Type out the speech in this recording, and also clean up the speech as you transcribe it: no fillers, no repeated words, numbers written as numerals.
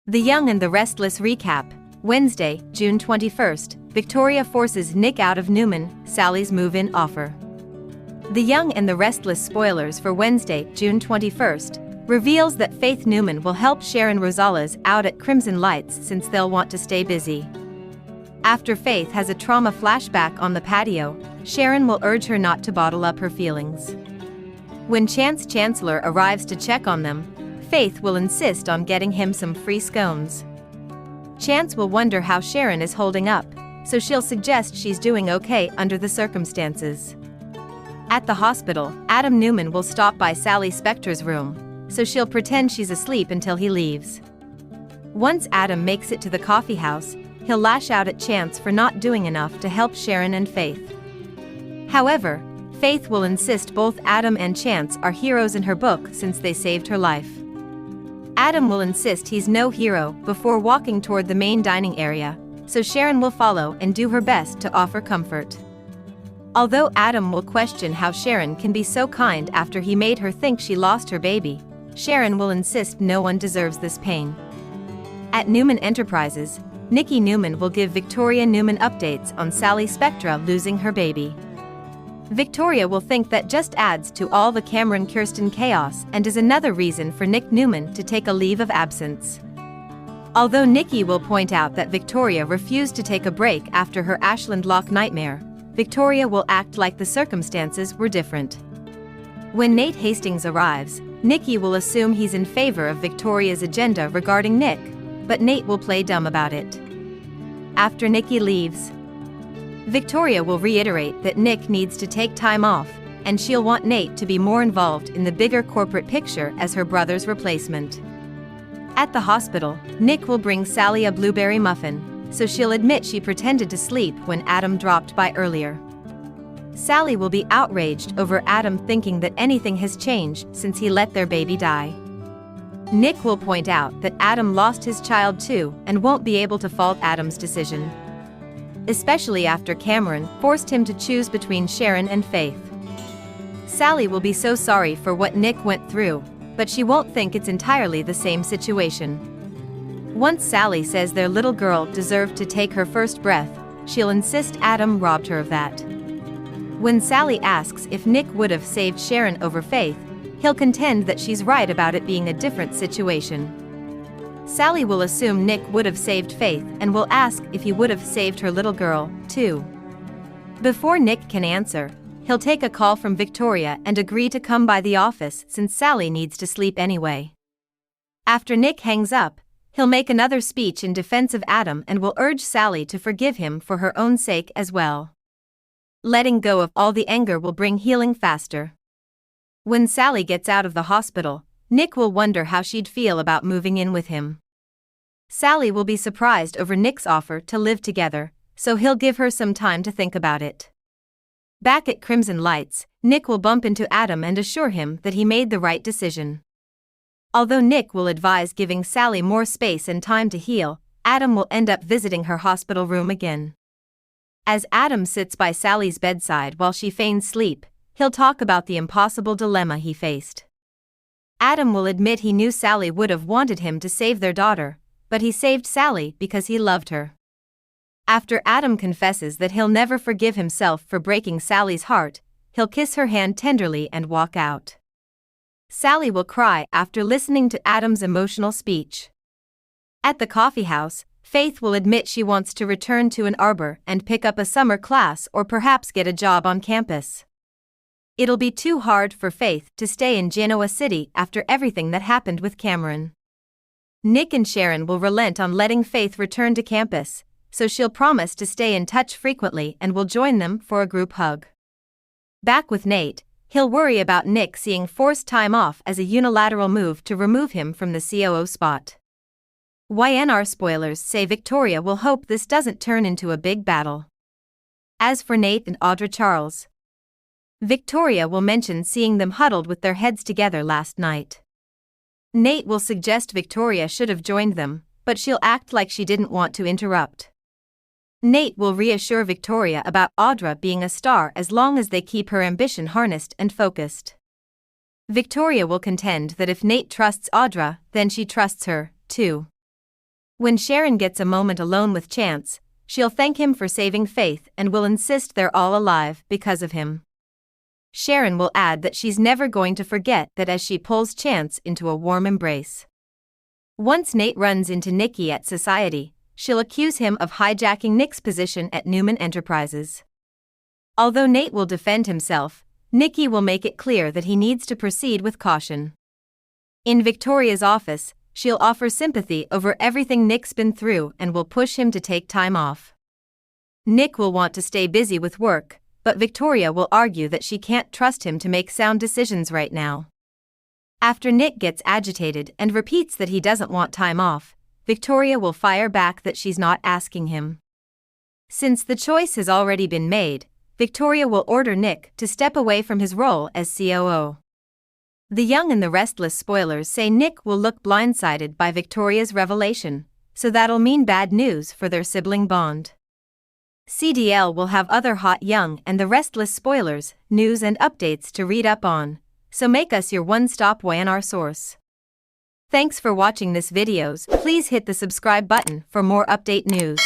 The Young and the Restless recap. Wednesday, June 21st, Victoria forces Nick out of Newman, Sally's move-in offer. The Young and the Restless spoilers for Wednesday, June 21st, reveals that Faith Newman will help Sharon Rosales out at Crimson Lights since they'll want to stay busy. After Faith has a trauma flashback on the patio, Sharon will urge her not to bottle up her feelings. When Chance Chancellor arrives to check on them, Faith will insist on getting him some free scones. Chance will wonder how Sharon is holding up, so she'll suggest she's doing okay under the circumstances. At the hospital, Adam Newman will stop by Sally Spector's room, so she'll pretend she's asleep until he leaves. Once Adam makes it to the coffee house, he'll lash out at Chance for not doing enough to help Sharon and Faith. However, Faith will insist both Adam and Chance are heroes in her book since they saved her life. Adam will insist he's no hero before walking toward the main dining area, so Sharon will follow and do her best to offer comfort. Although Adam will question how Sharon can be so kind after he made her think she lost her baby, Sharon will insist no one deserves this pain. At Newman Enterprises, Nikki Newman will give Victoria Newman updates on Sally Spector losing her baby. Victoria will think that just adds to all the Cameron-Kirsten chaos and is another reason for Nick Newman to take a leave of absence. Although Nikki will point out that Victoria refused to take a break after her Ashland Lock nightmare, Victoria will act like the circumstances were different. When Nate Hastings arrives, Nikki will assume he's in favor of Victoria's agenda regarding Nick, but Nate will play dumb about it. After Nikki leaves, Victoria will reiterate that Nick needs to take time off, and she'll want Nate to be more involved in the bigger corporate picture as her brother's replacement. At the hospital, Nick will bring Sally a blueberry muffin, so she'll admit she pretended to sleep when Adam dropped by earlier. Sally will be outraged over Adam thinking that anything has changed since he let their baby die. Nick will point out that Adam lost his child too and won't be able to fault Adam's decision, especially after Cameron forced him to choose between Sharon and Faith. Sally will be so sorry for what Nick went through, but she won't think it's entirely the same situation. Once Sally says their little girl deserved to take her first breath, she'll insist Adam robbed her of that. When Sally asks if Nick would have saved Sharon over Faith, he'll contend that she's right about it being a different situation. Sally will assume Nick would have saved Faith and will ask if he would have saved her little girl, too. Before Nick can answer, he'll take a call from Victoria and agree to come by the office since Sally needs to sleep anyway. After Nick hangs up, he'll make another speech in defense of Adam and will urge Sally to forgive him for her own sake as well. Letting go of all the anger will bring healing faster. When Sally gets out of the hospital, Nick will wonder how she'd feel about moving in with him. Sally will be surprised over Nick's offer to live together, so he'll give her some time to think about it. Back at Crimson Lights, Nick will bump into Adam and assure him that he made the right decision. Although Nick will advise giving Sally more space and time to heal, Adam will end up visiting her hospital room again. As Adam sits by Sally's bedside while she feigns sleep, he'll talk about the impossible dilemma he faced. Adam will admit he knew Sally would have wanted him to save their daughter, but he saved Sally because he loved her. After Adam confesses that he'll never forgive himself for breaking Sally's heart, he'll kiss her hand tenderly and walk out. Sally will cry after listening to Adam's emotional speech. At the coffee house, Faith will admit she wants to return to Ann Arbor and pick up a summer class or perhaps get a job on campus. It'll be too hard for Faith to stay in Genoa City after everything that happened with Cameron. Nick and Sharon will relent on letting Faith return to campus, so she'll promise to stay in touch frequently and will join them for a group hug. Back with Nate, he'll worry about Nick seeing forced time off as a unilateral move to remove him from the COO spot. YNR spoilers say Victoria will hope this doesn't turn into a big battle. As for Nate and Audra Charles, Victoria will mention seeing them huddled with their heads together last night. Nate will suggest Victoria should have joined them, but she'll act like she didn't want to interrupt. Nate will reassure Victoria about Audra being a star as long as they keep her ambition harnessed and focused. Victoria will contend that if Nate trusts Audra, then she trusts her, too. When Sharon gets a moment alone with Chance, she'll thank him for saving Faith and will insist they're all alive because of him. Sharon will add that she's never going to forget that as she pulls Chance into a warm embrace. Once Nate runs into Nikki at Society, she'll accuse him of hijacking Nick's position at Newman Enterprises. Although Nate will defend himself, Nikki will make it clear that he needs to proceed with caution. In Victoria's office, she'll offer sympathy over everything Nick's been through and will push him to take time off. Nick will want to stay busy with work, but Victoria will argue that she can't trust him to make sound decisions right now. After Nick gets agitated and repeats that he doesn't want time off, Victoria will fire back that she's not asking him. Since the choice has already been made, Victoria will order Nick to step away from his role as COO. The Young and the Restless spoilers say Nick will look blindsided by Victoria's revelation, so that'll mean bad news for their sibling bond. CDL will have other hot Young and the Restless spoilers, news and updates to read up on, so make us your one-stop YNR source. Thanks for watching this videos. Please hit the subscribe button for more update news.